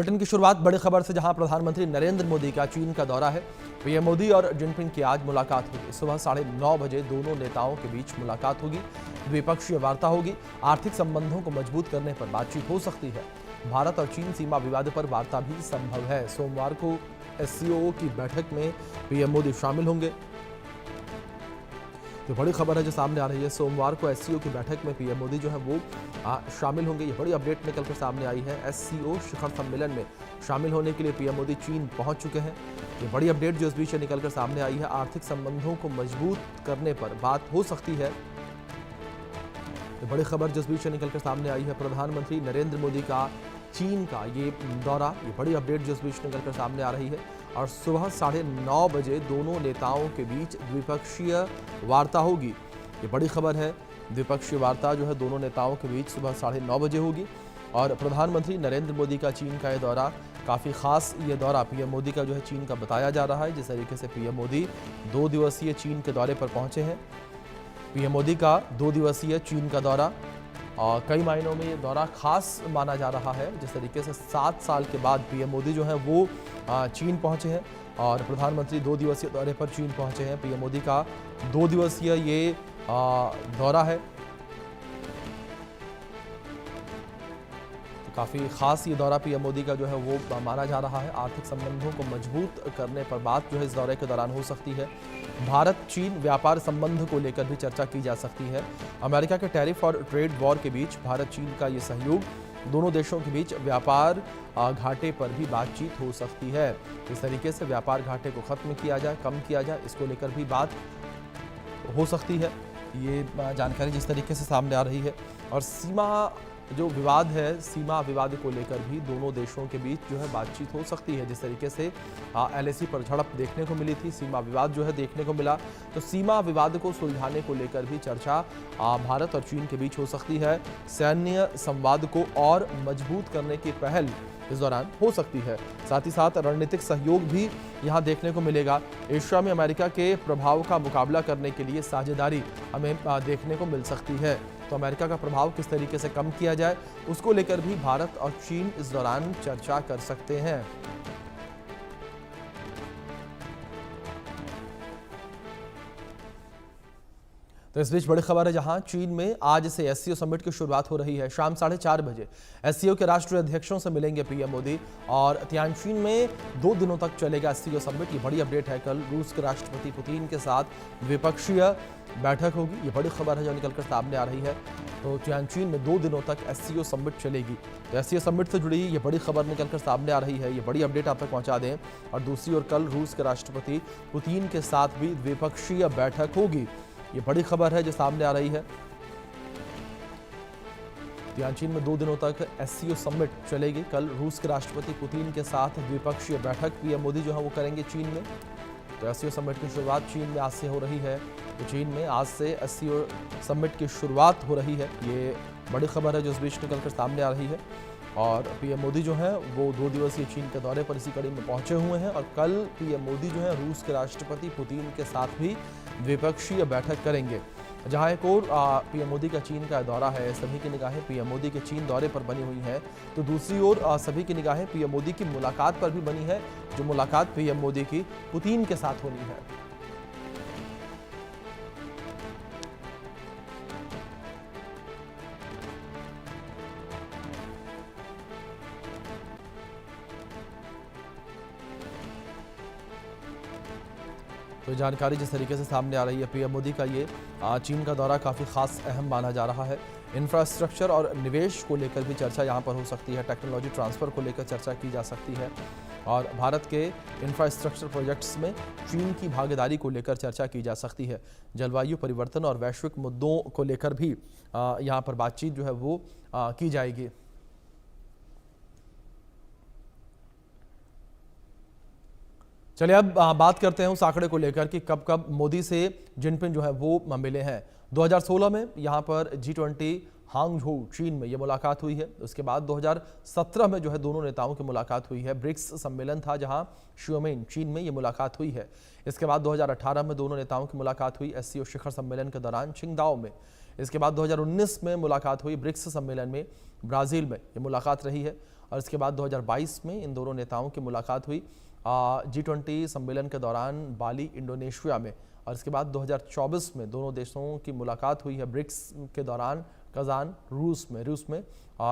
Bulletin की शुरुआत बड़ी खबर से, जहां प्रधानमंत्री नरेंद्र मोदी का चीन का दौरा है। पीएम मोदी और जिनपिंग की आज मुलाकात होगी। सुबह 9:30 बजे दोनों नेताओं के बीच मुलाकात होगी, द्विपक्षीय वार्ता होगी। आर्थिक संबंधों को मजबूत करने पर बातचीत हो सकती है। भारत और चीन सीमा विवाद पर वार्ता भी संभव है। सोमवार को एससीओ की बैठक में पीएम मोदी शामिल होंगे। तो बड़ी खबर है जो सामने आ रही है, सोमवार को एससीओ की बैठक में पीएम मोदी जो है वो शामिल होंगे। ये बड़ी अपडेट निकल कर सामने आई है। एससीओ शिखर सम्मेलन में शामिल होने के लिए पीएम मोदी चीन पहुंच चुके हैं। ये बड़ी अपडेट जो इस बीच निकल कर सामने आई है, आर्थिक संबंधों को मजबूत करने पर बात हो सकती है। ये बड़ी खबर जो इस बीच निकल कर सामने आई है, प्रधानमंत्री नरेंद्र मोदी का चीन का ये दौरा। ये बड़ी अपडेट जो इस बीच निकल कर सामने आ रही है। और सुबह 9:30 बजे दोनों नेताओं के बीच द्विपक्षीय वार्ता होगी। ये बड़ी खबर है। द्विपक्षीय वार्ता जो है दोनों नेताओं के बीच सुबह 9:30 बजे होगी। और प्रधानमंत्री नरेंद्र मोदी का चीन का ये दौरा काफ़ी खास ये दौरा पीएम मोदी का जो है चीन का बताया जा रहा है। जिस तरीके से पीएम मोदी 2 दिवसीय चीन के दौरे पर पहुंचे हैं। पीएम मोदी का 2 दिवसीय चीन का दौरा और कई मायनों में ये दौरा खास माना जा रहा है। जिस तरीके से 7 साल के बाद पीएम मोदी जो है वो चीन पहुंचे हैं और प्रधानमंत्री 2 दिवसीय दौरे पर चीन पहुंचे हैं। पीएम मोदी का 2 दिवसीय ये दौरा है। तो काफ़ी खास ये दौरा पीएम मोदी का जो है वो माना जा रहा है। आर्थिक संबंधों को मजबूत करने पर बात जो है इस दौरे के दौरान हो सकती है। भारत चीन व्यापार संबंध को लेकर भी चर्चा की जा सकती है। अमेरिका के टैरिफ और ट्रेड वॉर के बीच भारत चीन का ये सहयोग, दोनों देशों के बीच व्यापार घाटे पर भी बातचीत हो सकती है। इस तरीके से व्यापार घाटे को खत्म किया जाए, कम किया जाए, इसको लेकर भी बात हो सकती है। ये जानकारी जिस तरीके से सामने आ रही है। और सीमा जो विवाद है, सीमा विवाद को लेकर भी दोनों देशों के बीच जो है बातचीत हो सकती है। जिस तरीके से एलएसी पर झड़प देखने को मिली थी, सीमा विवाद जो है देखने को मिला, तो सीमा विवाद को सुलझाने को लेकर भी चर्चा भारत और चीन के बीच हो सकती है। सैन्य संवाद को और मजबूत करने की पहल इस दौरान हो सकती है। साथ ही साथ रणनीतिक सहयोग भी यहाँ देखने को मिलेगा। एशिया में अमेरिका के प्रभाव का मुकाबला करने के लिए साझेदारी हमें देखने को मिल सकती है। तो अमेरिका का प्रभाव किस तरीके से कम किया जाए, उसको लेकर भी भारत और चीन इस दौरान चर्चा कर सकते हैं। तो इस बीच बड़ी खबर है, जहां चीन में आज से एससीओ समिट की शुरुआत हो रही है। शाम 4:30 बजे एससीओ के राष्ट्रीय अध्यक्षों से मिलेंगे पीएम मोदी और तियानजिन में 2 दिनों तक चलेगा एससीओ समिट। ये बड़ी अपडेट है। कल रूस के राष्ट्रपति पुतिन के साथ द्विपक्षीय बैठक होगी। ये बड़ी खबर है जो निकलकर सामने आ रही है। तो तियानजिन में 2 दिनों तक एससीओ समिट चलेगी। तो एससीओ समिट से जुड़ी ये बड़ी खबर निकलकर सामने आ रही है। ये बड़ी अपडेट आप तक पहुंचा दें। और दूसरी ओर कल रूस के राष्ट्रपति पुतिन के साथ भी द्विपक्षीय बैठक होगी। ये बड़ी खबर है जो सामने आ रही है। तियानजिन में 2 दिनों तक एससीओ समिट चलेगी। कल रूस के राष्ट्रपति पुतिन के साथ द्विपक्षीय बैठक पीएम मोदी जो है वो करेंगे चीन में। तो एससीओ समिट की शुरुआत चीन में आज से हो रही है। तो चीन में आज से एससीओ समिट की शुरुआत हो रही है। ये बड़ी खबर है जो इस बीच निकलकर सामने आ रही है। और पीएम मोदी जो है वो 2 दिवसीय चीन के दौरे पर इसी कड़ी में पहुंचे हुए हैं। और कल पीएम मोदी जो है रूस के राष्ट्रपति पुतिन के साथ भी द्विपक्षीय बैठक करेंगे। जहां एक और पीएम मोदी का चीन का दौरा है, सभी की निगाहें पीएम मोदी के चीन दौरे पर बनी हुई हैं। तो दूसरी ओर सभी की निगाहें पीएम मोदी की मुलाकात पर भी बनी है, जो मुलाकात पीएम मोदी की पुतिन के साथ होनी है। तो जानकारी जिस तरीके से सामने आ रही है, पीएम मोदी का ये चीन का दौरा काफ़ी खास अहम माना जा रहा है। इंफ्रास्ट्रक्चर और निवेश को लेकर भी चर्चा यहाँ पर हो सकती है। टेक्नोलॉजी ट्रांसफ़र को लेकर चर्चा की जा सकती है। और भारत के इंफ्रास्ट्रक्चर प्रोजेक्ट्स में चीन की भागीदारी को लेकर चर्चा की जा सकती है। जलवायु परिवर्तन और वैश्विक मुद्दों को लेकर भी यहाँ पर बातचीत जो है वो की जाएगी। चलिए अब बात करते हैं उस आंकड़े को लेकर कि कब कब मोदी से जिनपिंग जो है वो मिले हैं। 2016 में यहाँ पर G20 हांगझोउ चीन में ये मुलाकात हुई है। उसके बाद 2017 में जो है दोनों नेताओं की मुलाकात हुई है। ब्रिक्स सम्मेलन था जहां शियोमेन चीन में ये मुलाकात हुई है। इसके बाद 2018 में दोनों नेताओं की मुलाकात हुई एससीओ शिखर सम्मेलन के दौरान छिंगदाओ में। इसके बाद 2019 में मुलाकात हुई ब्रिक्स सम्मेलन में, ब्राजील में ये मुलाकात रही है। और इसके बाद 2022 में इन दोनों नेताओं की मुलाकात हुई G20 सम्मेलन के दौरान बाली, इंडोनेशिया में। और इसके बाद 2024 में दोनों देशों की मुलाकात हुई है ब्रिक्स के दौरान कजान, रूस में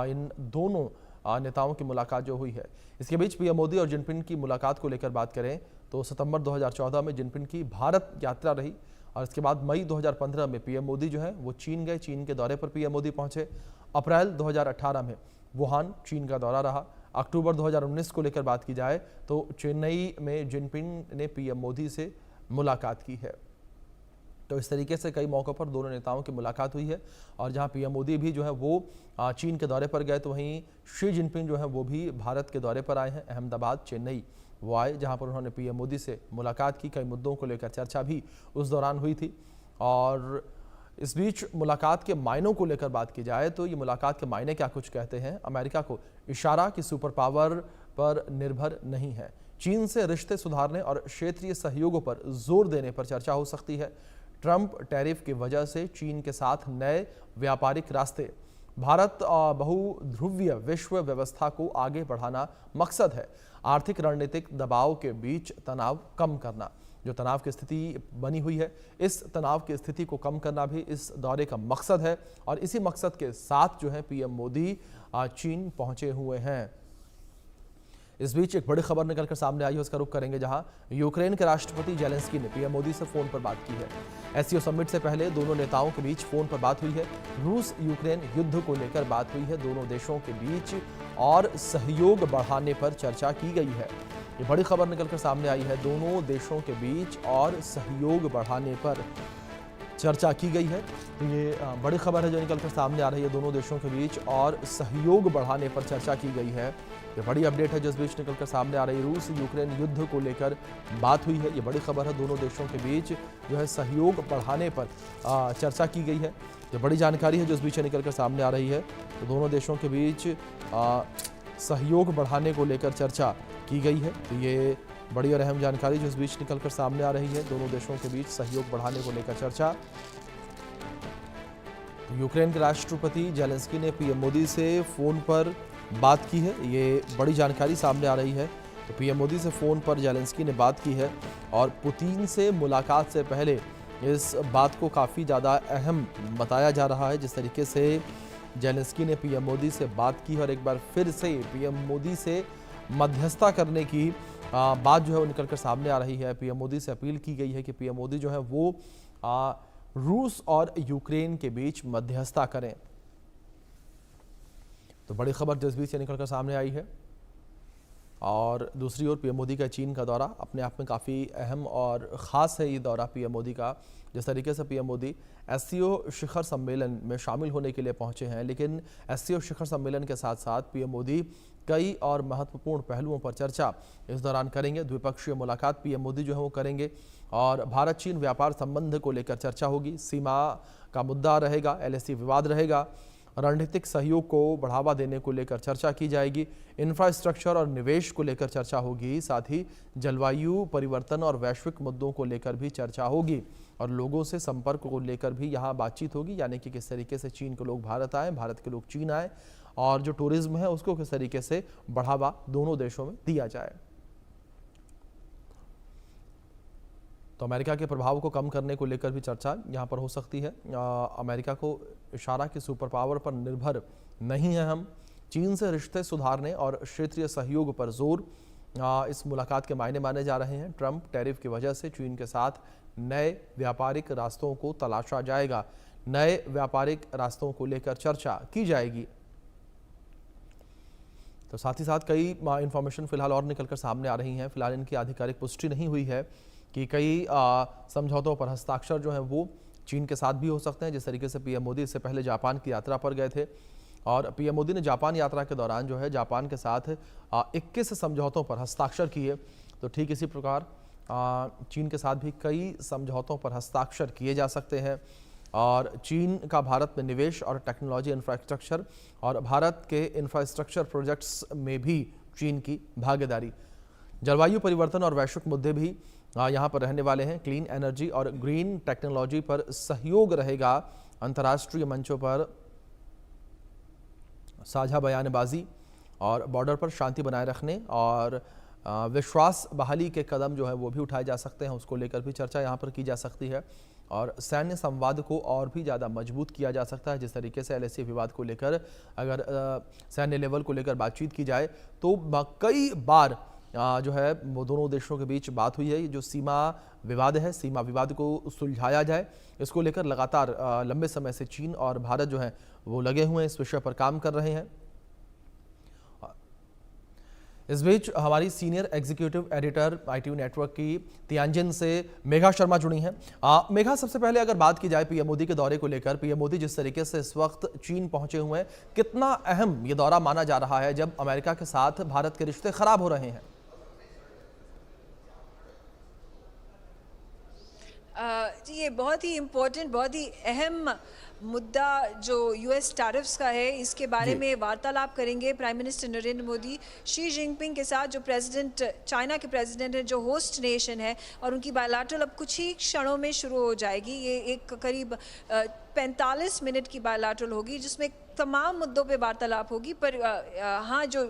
इन दोनों नेताओं की मुलाकात जो हुई है। इसके बीच पीएम मोदी और जिनपिंग की मुलाकात को लेकर बात करें तो सितंबर 2014 में जिनपिंग की भारत यात्रा रही और इसके बाद मई 2015 में पीएम मोदी जो है वो चीन गए। चीन के दौरे पर पीएम मोदी पहुंचे। अप्रैल 2018 में वुहान, चीन का दौरा रहा। अक्टूबर 2019 को लेकर बात की जाए तो चेन्नई में जिनपिंग ने पीएम मोदी से मुलाकात की है। तो इस तरीके से कई मौक़ों पर दोनों नेताओं की मुलाकात हुई है और जहां पीएम मोदी भी जो है वो चीन के दौरे पर गए तो वहीं शी जिनपिंग जो है वो भी भारत के दौरे पर आए हैं। अहमदाबाद, चेन्नई वो आए जहां पर उन्होंने पीएम मोदी से मुलाकात की। कई मुद्दों को लेकर चर्चा भी उस दौरान हुई थी। और इस बीच मुलाकात के मायनों को लेकर बात की जाए तो ये मुलाकात के मायने क्या कुछ कहते हैं। अमेरिका को इशारा कि सुपर पावर पर निर्भर नहीं है। चीन से रिश्ते सुधारने और क्षेत्रीय सहयोगों पर जोर देने पर चर्चा हो सकती है। ट्रंप टैरिफ की वजह से चीन के साथ नए व्यापारिक रास्ते। भारत बहुध्रुवीय विश्व व्यवस्था को आगे बढ़ाना मकसद है। आर्थिक रणनीतिक दबाव के बीच तनाव कम करना। जो तनाव की स्थिति बनी हुई है, इस तनाव की स्थिति को कम करना भी इस दौरे का मकसद है और इसी मकसद के साथ जो है पीएम मोदी चीन पहुंचे हुए हैं। इस बीच एक बड़ी खबर निकलकर सामने आई है, उसका रुख करेंगे जहां यूक्रेन के राष्ट्रपति जेलेंस्की ने पीएम मोदी से फोन पर बात की है। एससीओ समिट से पहले दोनों नेताओं के बीच फोन पर बात हुई है। रूस यूक्रेन युद्ध को लेकर बात हुई है। दोनों देशों के बीच और सहयोग बढ़ाने पर चर्चा की गई है। ये बड़ी खबर निकलकर सामने आई है। दोनों देशों के बीच और सहयोग बढ़ाने पर चर्चा की गई है। ये बड़ी खबर है जो निकलकर सामने आ रही है। दोनों देशों के बीच और सहयोग बढ़ाने पर चर्चा की गई है। ये बड़ी अपडेट है जो इस बीच निकलकर सामने आ रही है। रूस यूक्रेन युद्ध को लेकर बात हुई है। ये बड़ी खबर है। दोनों देशों के बीच जो है सहयोग बढ़ाने पर चर्चा की गई है। ये बड़ी जानकारी है जो इस बीच निकलकर सामने आ रही है। तो दोनों देशों के बीच सहयोग बढ़ाने को लेकर चर्चा की गई है। तो ये बड़ी और अहम जानकारी जो इस बीच निकलकर सामने आ रही है। दोनों देशों के बीच सहयोग बढ़ाने को लेकर चर्चा। यूक्रेन के राष्ट्रपति जेलेंस्की ने पीएम मोदी से फोन पर बात की है। ये बड़ी जानकारी सामने आ रही है। तो पीएम मोदी से फोन पर जेलेंस्की ने बात की है और पुतिन से मुलाकात से पहले इस बात को काफ़ी ज़्यादा अहम बताया जा रहा है। जिस तरीके से जेलेंस्की ने पीएम मोदी से बात की और एक बार फिर से पीएम मोदी से मध्यस्थता करने की बात जो है वो निकलकर सामने आ रही है। पीएम मोदी से अपील की गई है कि पीएम मोदी जो है वो रूस और यूक्रेन के बीच मध्यस्थता करें। तो बड़ी खबर जो इस बीच से निकलकर सामने आई है। और दूसरी ओर पीएम मोदी का चीन का दौरा अपने आप में काफ़ी अहम और ख़ास है। ये दौरा पीएम मोदी का, जिस तरीके से पीएम मोदी एससीओ शिखर सम्मेलन में शामिल होने के लिए पहुंचे हैं, लेकिन एससीओ शिखर सम्मेलन के साथ साथ पीएम मोदी कई और महत्वपूर्ण पहलुओं पर चर्चा इस दौरान करेंगे। द्विपक्षीय मुलाकात पीएम मोदी जो है वो करेंगे और भारत चीन व्यापार संबंध को लेकर चर्चा होगी। सीमा का मुद्दा रहेगा, LAC विवाद रहेगा। रणनीतिक सहयोग को बढ़ावा देने को लेकर चर्चा की जाएगी। इंफ्रास्ट्रक्चर और निवेश को लेकर चर्चा होगी। साथ ही जलवायु परिवर्तन और वैश्विक मुद्दों को लेकर भी चर्चा होगी और लोगों से संपर्क को लेकर भी यहाँ बातचीत होगी, यानी कि किस तरीके से चीन के लोग भारत आए, भारत के लोग चीन आए और जो टूरिज्म है उसको किस तरीके से बढ़ावा दोनों देशों में दिया जाए। तो अमेरिका के प्रभाव को कम करने को लेकर भी चर्चा यहाँ पर हो सकती है। अमेरिका को इशारा कि सुपर पावर पर निर्भर नहीं है हम। चीन से रिश्ते सुधारने और क्षेत्रीय सहयोग पर जोर इस मुलाकात के मायने माने जा रहे हैं। ट्रंप टैरिफ की वजह से चीन के साथ नए व्यापारिक रास्तों को तलाशा जाएगा। नए व्यापारिक रास्तों को लेकर चर्चा की जाएगी। तो साथ ही साथ कई इंफॉर्मेशन फिलहाल और निकलकर सामने आ रही हैं। फिलहाल इनकी आधिकारिक पुष्टि नहीं हुई है कि कई समझौतों पर हस्ताक्षर जो हैं वो चीन के साथ भी हो सकते हैं। जिस तरीके से पीएम मोदी इससे पहले जापान की यात्रा पर गए थे और पीएम मोदी ने जापान यात्रा के दौरान जो है जापान के साथ 21 समझौतों पर हस्ताक्षर किए। तो ठीक इसी प्रकार चीन के साथ भी कई समझौतों पर हस्ताक्षर किए जा सकते हैं और चीन का भारत में निवेश और टेक्नोलॉजी इंफ्रास्ट्रक्चर और भारत के इंफ्रास्ट्रक्चर प्रोजेक्ट्स में भी चीन की भागीदारी। जलवायु परिवर्तन और वैश्विक मुद्दे भी यहाँ पर रहने वाले हैं। क्लीन एनर्जी और ग्रीन टेक्नोलॉजी पर सहयोग रहेगा। अंतर्राष्ट्रीय मंचों पर साझा बयानबाजी और बॉर्डर पर शांति बनाए रखने और विश्वास बहाली के कदम जो है वो भी उठाए जा सकते हैं, उसको लेकर भी चर्चा यहाँ पर की जा सकती है। और सैन्य संवाद को और भी ज़्यादा मजबूत किया जा सकता है। जिस तरीके से LAC विवाद को लेकर अगर सैन्य लेवल को लेकर बातचीत की जाए तो कई बार जो है वो दोनों देशों के बीच बात हुई है। ये जो सीमा विवाद है, सीमा विवाद को सुलझाया जाए, इसको लेकर लगातार लंबे समय से चीन और भारत जो है वो लगे हुए हैं, इस विषय पर काम कर रहे हैं। इस बीच हमारी senior executive editor ITV network की तियानजिन से मेघा शर्मा जुड़ी हैं। मेघा, सबसे पहले अगर बात की जाए पीएम मोदी के दौरे को लेकर, पीएम मोदी जिस तरीके से इस वक्त चीन पहुंचे हुए हैं, कितना अहम ये दौरा माना जा रहा है जब अमेरिका के साथ भारत के रिश्ते खराब हो रहे हैं? जी, ये बहुत ही इम्पोर्टेंट, बहुत ही अहम मुद्दा जो US टैरिफ्स का है, इसके बारे में वार्तालाप करेंगे prime minister Narendra Modi Xi Jinping के साथ, जो प्रेसिडेंट, चाइना के प्रेसिडेंट है, जो होस्ट नेशन है, और उनकी बायलैटरल अब कुछ ही क्षणों में शुरू हो जाएगी। ये एक करीब 45 मिनट की बायलैटरल होगी जिसमें तमाम मुद्दों पे वार्तालाप होगी। पर हाँ, जो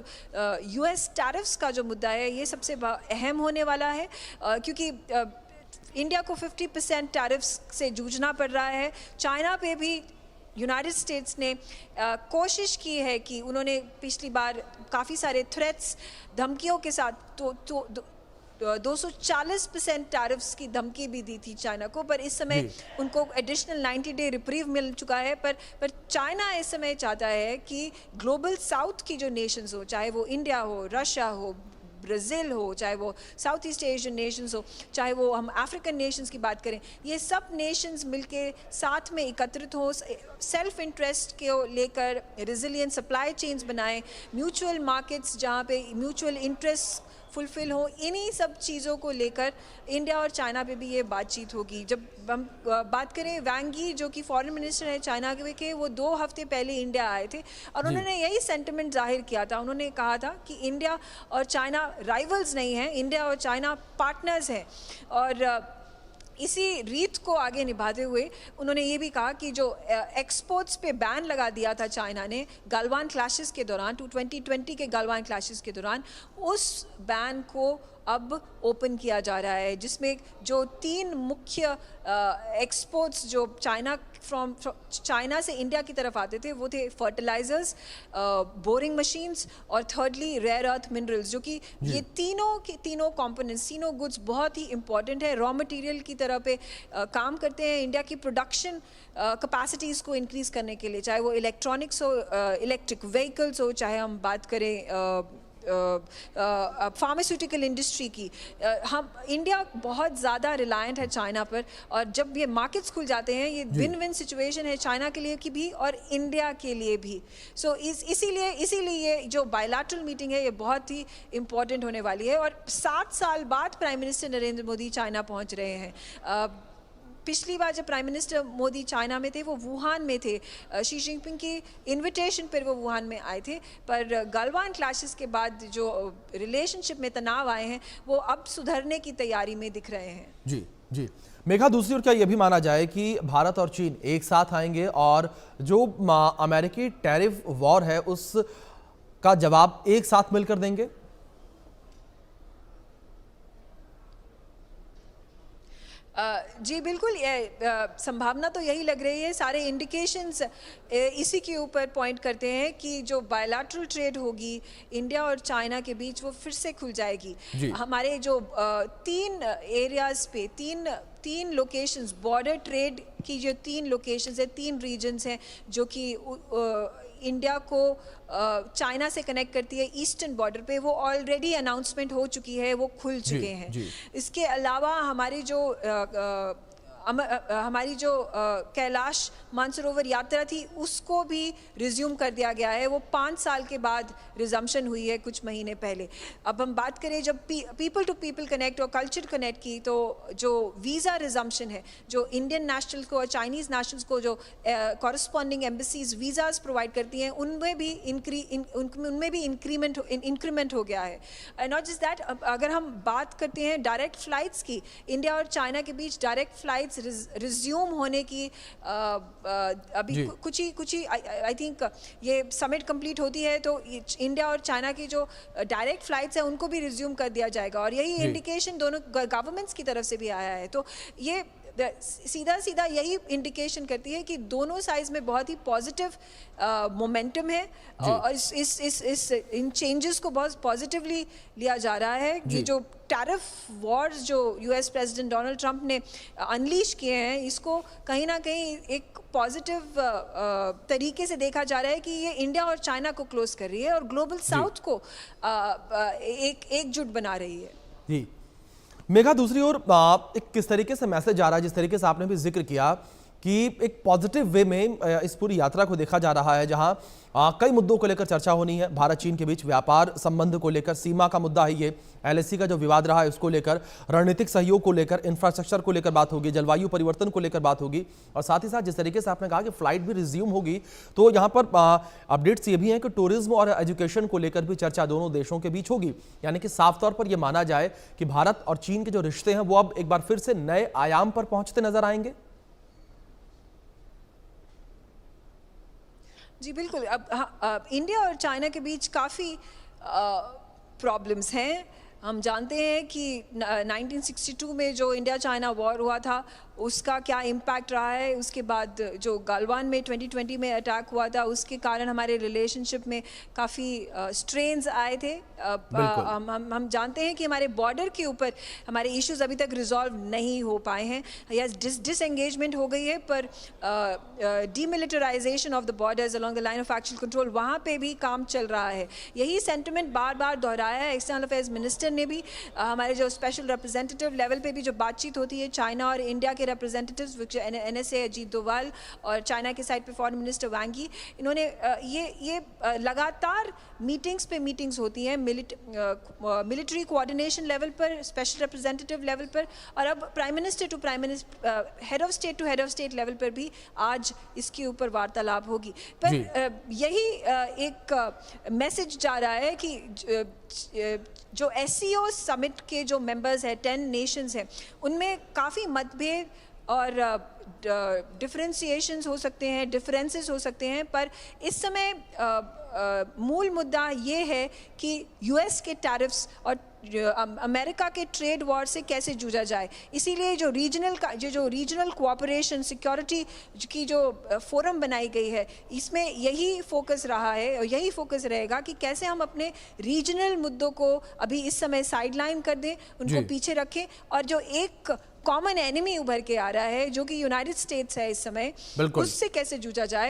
US टैरिफ्स का जो मुद्दा है ये सबसे अहम होने वाला है, क्योंकि इंडिया को 50% टैरिफ्स से जूझना पड़ रहा है। चाइना पे भी यूनाइटेड स्टेट्स ने कोशिश की है कि उन्होंने पिछली बार काफ़ी सारे थ्रेट्स, धमकियों के साथ तो 240% टैरिफ्स की धमकी भी दी थी चाइना को, पर इस समय उनको एडिशनल 90 डे रिप्रीव मिल चुका है। पर चाइना इस समय चाहता है कि ग्लोबल साउथ की जो नेशंस हो, चाहे वो इंडिया हो, रशिया हो, ब्राज़ील हो, चाहे वो साउथ ईस्ट एशियन नेशंस हो, चाहे वो हम अफ्रीकन नेशंस की बात करें, ये सब नेशंस मिलके साथ में एकत्रित हो, सेल्फ इंटरेस्ट को लेकर रिजिलियंट सप्लाई चेन्स बनाएं, म्यूचुअल मार्केट्स जहाँ पे म्यूचुअल इंटरेस्ट फुलफिल हो, इन्हीं सब चीज़ों को लेकर इंडिया और चाइना पे भी ये बातचीत होगी। जब हम बात करें वांग यी, जो कि फॉरेन मिनिस्टर है चाइना के, वो 2 हफ्ते पहले इंडिया आए थे और उन्होंने यही सेंटिमेंट जाहिर किया था। उन्होंने कहा था कि इंडिया और चाइना राइवल्स नहीं हैं, इंडिया और चाइना पार्टनर्स हैं। और इसी रीत को आगे निभाते हुए उन्होंने ये भी कहा कि जो एक्सपोर्ट्स पे बैन लगा दिया था चाइना ने गलवान क्लैशेस के दौरान, 2020 के गलवान क्लैशेस के दौरान, उस बैन को अब ओपन किया जा रहा है, जिसमें जो 3 मुख्य एक्सपोर्ट्स जो चाइना से इंडिया की तरफ आते थे वो थे फर्टिलाइजर्स, बोरिंग मशीन्स और थर्डली रेयर अर्थ मिनरल्स, जो कि ये तीनों कंपोनेंट्स, तीनों गुड्स बहुत ही इंपॉर्टेंट है, रॉ मटेरियल की तरह पे काम करते हैं इंडिया की प्रोडक्शन कैपेसिटीज़ को इंक्रीज़ करने के लिए, चाहे वो इलेक्ट्रॉनिक्स हो, इलेक्ट्रिक व्हीकल्स हो, चाहे हम बात करें फार्मास्यूटिकल इंडस्ट्री की। हम इंडिया बहुत ज़्यादा रिलायंट है चाइना पर, और जब ये मार्केट्स खुल जाते हैं ये विन विन सिचुएशन है चाइना के लिए की भी और इंडिया के लिए भी। सो इसीलिए ये जो बायलैटरल मीटिंग है ये बहुत ही इंपॉर्टेंट होने वाली है। और 7 साल बाद prime minister Narendra Modi China पहुंच रहे हैं। पिछली बार जब प्राइम मिनिस्टर मोदी चाइना में थे वो वुहान में थे, शी जिनपिंग की इनविटेशन पर वो वुहान में आए थे, पर गलवान क्लैशेस के बाद जो रिलेशनशिप में तनाव आए हैं वो अब सुधरने की तैयारी में दिख रहे हैं। जी मेघा, दूसरी ओर क्या यह भी माना जाए कि भारत और चीन एक साथ आएंगे और जो अमेरिकी टैरिफ वॉर है उस का जवाब एक साथ मिलकर देंगे? जी बिल्कुल, संभावना तो यही लग रही है। सारे इंडिकेशंस इसी के ऊपर पॉइंट करते हैं कि जो बायलैटरल ट्रेड होगी इंडिया और चाइना के बीच वो फिर से खुल जाएगी। हमारे जो 3 एरियाज पे, तीन लोकेशंस, बॉर्डर ट्रेड की जो 3 लोकेशंस है, 3 रीजन्स हैं जो कि इंडिया को चाइना से कनेक्ट करती है ईस्टर्न बॉर्डर पे, वो ऑलरेडी अनाउंसमेंट हो चुकी है, वो खुल चुके हैं। इसके अलावा हमारी जो कैलाश मानसरोवर यात्रा थी उसको भी रिज्यूम कर दिया गया है। वो 5 साल के बाद रिजम्पशन हुई है कुछ महीने पहले। अब हम बात करें जब पीपल टू पीपल कनेक्ट और कल्चर कनेक्ट की, तो जो वीज़ा रिजम्पशन है, जो इंडियन नेशनल्स को और चाइनीज़ नेशनल्स को जो कॉरस्पॉन्डिंग एम्बेसीज वीज़ाज प्रोवाइड करती हैं उनमें भी इंक्रीमेंट हो गया है। नॉट जस्ट दैट, अगर हम बात करते हैं डायरेक्ट फ़्लाइट्स की, इंडिया और चाइना के बीच डायरेक्ट फ़्लाइट्स रिज्यूम होने की अभी कुछ ही आई थिंक ये समिट कंप्लीट होती है तो इंडिया और चाइना की जो डायरेक्ट फ्लाइट्स हैं उनको भी रिज्यूम कर दिया जाएगा, और यही इंडिकेशन दोनों गवर्नमेंट्स की तरफ से भी आया है। तो ये सीधा यही इंडिकेशन करती है कि दोनों साइड्स में बहुत ही पॉजिटिव मोमेंटम है, और इन चेंजेस को बहुत पॉजिटिवली लिया जा रहा है। ये जो टैरिफ वॉर्स जो यूएस प्रेसिडेंट डोनाल्ड ट्रंप ने अनलीश किए हैं, इसको कहीं ना कहीं एक पॉजिटिव तरीके से देखा जा रहा है कि ये इंडिया और चाइना को क्लोज कर रही है और ग्लोबल साउथ को एकजुट बना रही है। जी मेघा, दूसरी ओर एक किस तरीके से मैसेज आ रहा है, जिस तरीके से आपने भी जिक्र किया कि एक पॉजिटिव वे में इस पूरी यात्रा को देखा जा रहा है, जहां कई मुद्दों को लेकर चर्चा होनी है। भारत चीन के बीच व्यापार संबंध को लेकर, सीमा का मुद्दा है ये, एलएसी का जो विवाद रहा है उसको लेकर, रणनीतिक सहयोग को लेकर, इंफ्रास्ट्रक्चर को लेकर बात होगी, जलवायु परिवर्तन को लेकर बात होगी, और साथ ही साथ जिस तरीके से आपने कहा कि फ्लाइट भी रिज्यूम होगी, तो यहाँ पर अपडेट्स ये भी हैं कि टूरिज्म और एजुकेशन को लेकर भी चर्चा दोनों देशों के बीच होगी। यानी कि साफ तौर पर यह माना जाए कि भारत और चीन के जो रिश्ते हैं वो अब एक बार फिर से नए आयाम पर पहुंचते नजर आएंगे। जी बिल्कुल। अब इंडिया और चाइना के बीच काफ़ी प्रॉब्लम्स हैं। हम जानते हैं कि 1962 में जो इंडिया चाइना वॉर हुआ था उसका क्या इम्पैक्ट रहा है। उसके बाद जो गलवान में 2020 में अटैक हुआ था उसके कारण हमारे रिलेशनशिप में काफ़ी स्ट्रेन्स आए थे। हम जानते हैं कि हमारे बॉर्डर के ऊपर हमारे इश्यूज अभी तक रिजॉल्व नहीं हो पाए हैं। यस, डिसएंगेजमेंट हो गई है, पर demilitarisation of the borders along the line of actual control, वहाँ पे भी काम चल रहा है। यही सेंटिमेंट बार बार दोहराया है एक्सटर्नल अफेयर्स मिनिस्टर ने भी। हमारे जो स्पेशल रिप्रेजेंटेटिव लेवल पे भी जो बातचीत होती है चाइना और इंडिया के रिप्रेजेंटेटिव्स, NSA अजीत डोवाल और चाइना के साइड पे फॉरेन मिनिस्टर वांग यी, इन्होंने ये लगातार मीटिंग्स पे मीटिंग्स होती हैं मिलिट्री कोऑर्डिनेशन लेवल पर, स्पेशल रिप्रेजेंटेटिव लेवल पर, और अब prime minister to prime minister, head of state to head of state level पर भी आज इसके ऊपर वार्तालाप होगी। पर यही एक मैसेज जा रहा है कि जो SCO समिट के जो मेंबर्स हैं, 10 नेशंस हैं, उनमें काफ़ी मतभेद और डिफरेंशिएशंस हो सकते हैं, डिफरेंसेस हो सकते हैं, पर इस समय मूल मुद्दा ये है कि US के टैरिफ्स और अमेरिका के ट्रेड वॉर से कैसे जूझा जाए। इसीलिए जो रीजनल कोऑपरेशन सिक्योरिटी की जो फोरम बनाई गई है, इसमें यही फोकस रहा है और यही फोकस रहेगा कि कैसे हम अपने रीजनल मुद्दों को अभी इस समय साइडलाइन कर दें, उनको पीछे रखें, और जो एक कॉमन एनिमी उभर के आ रहा है जो कि यूनाइटेड स्टेट्स है इस समय, उससे कैसे जूझा जाए।